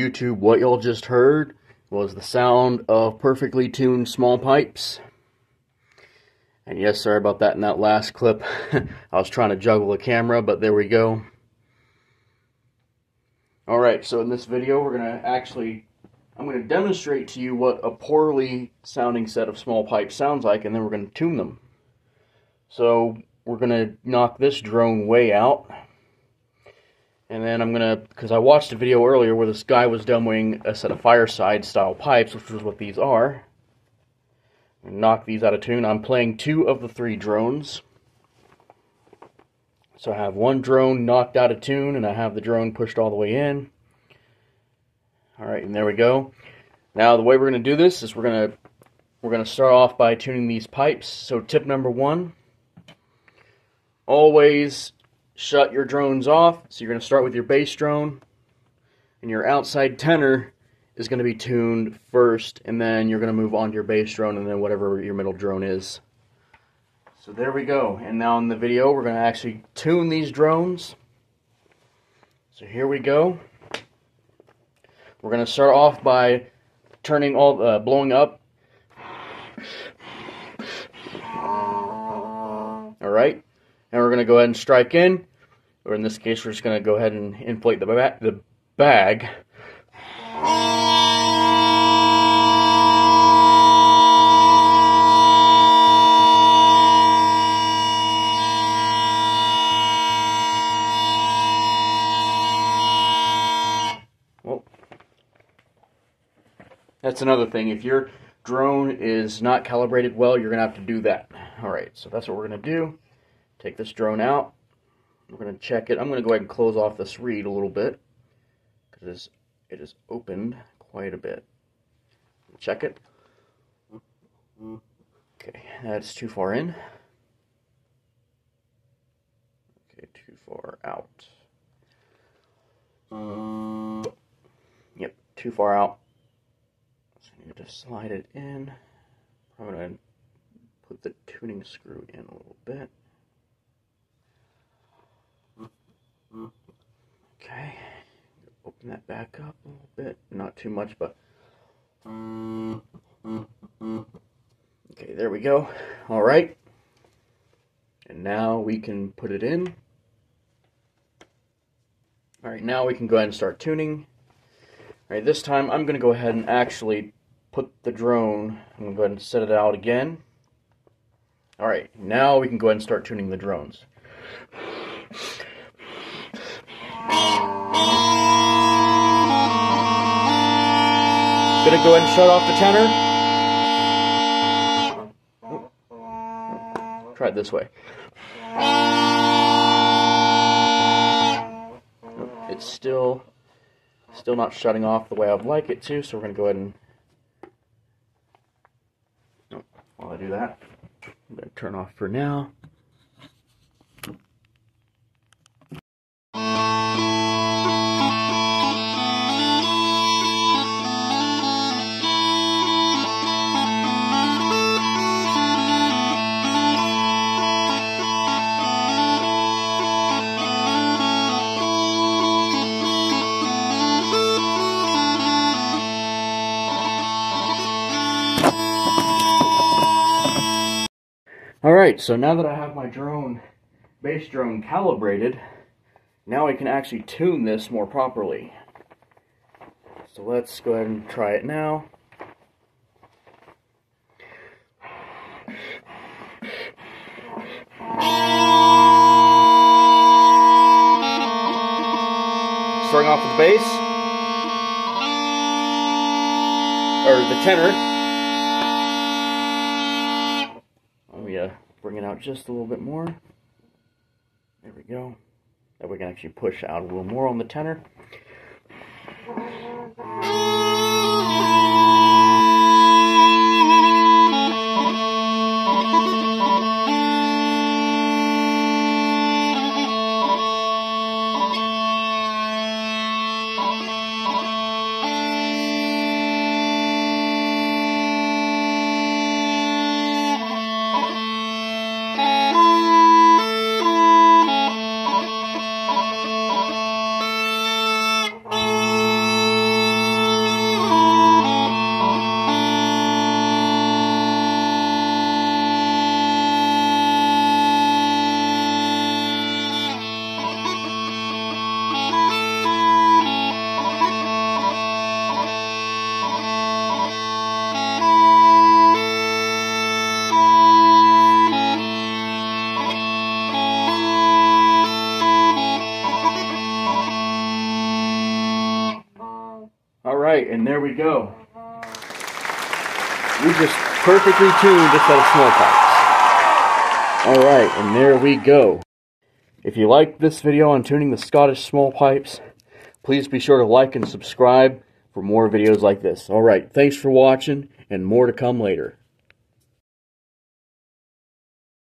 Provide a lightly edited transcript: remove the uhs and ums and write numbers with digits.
YouTube, what y'all just heard was the sound of perfectly tuned small pipes. And yes, sorry about that in that last clip. I was trying to juggle the camera, but there we go. Alright, so in this video I'm going to demonstrate to you what a poorly sounding set of small pipes sounds like, and then we're going to tune them. So we're going to knock this drone way out. And then I'm going to, because I watched a video earlier where this guy was demoing a set of fireside style pipes, which is what these are. Knock these out of tune. I'm playing 2 of the 3 drones. So I have one drone knocked out of tune, and I have the drone pushed all the way in. Alright, and there we go. Now the way we're going to do this is we're going to start off by tuning these pipes. So tip number 1, always shut your drones off. So you're going to start with your bass drone, and your outside tenor is going to be tuned first, and then you're going to move on to your bass drone, and then whatever your middle drone is. So there we go. And now in the video, we're going to actually tune these drones. So here we go. We're going to start off by turning all, blowing up. All right, and we're going to go ahead and strike in. Or in this case, we're just going to go ahead and inflate the bag. Well, that's another thing. If your drone is not calibrated well, you're going to have to do that. Alright, so that's what we're going to do. Take this drone out. We're going to check it. I'm going to go ahead and close off this reed a little bit, because it is opened quite a bit. Check it. Okay, that's too far in. Okay, too far out. Yep, too far out. So I need to slide it in. I'm going to put the tuning screw in a little bit. Okay, open that back up a little bit. Not too much, but okay, there we go. All right, and now we can put it in. All right, now we can go ahead and start tuning. All right, this time I'm going to go ahead and actually put the drone. I'm going to go ahead and set it out again. All right, now we can go ahead and start tuning the drones. Gonna go ahead and shut off the tenor. Try it this way. It's still not shutting off the way I'd like it to, so we're gonna go ahead and while I do that, I'm gonna turn off for now. Alright, so now that I have my bass drone calibrated, now I can actually tune this more properly. So let's go ahead and try it now. Starting off with the bass, or the tenor. Bring it out just a little bit more. There we go. That we can actually push out a little more on the tenor. Alright, and there we go. We just perfectly tuned a set of small pipes. Alright, and there we go. If you like this video on tuning the Scottish small pipes, please be sure to like and subscribe for more videos like this. Alright, thanks for watching, and more to come later.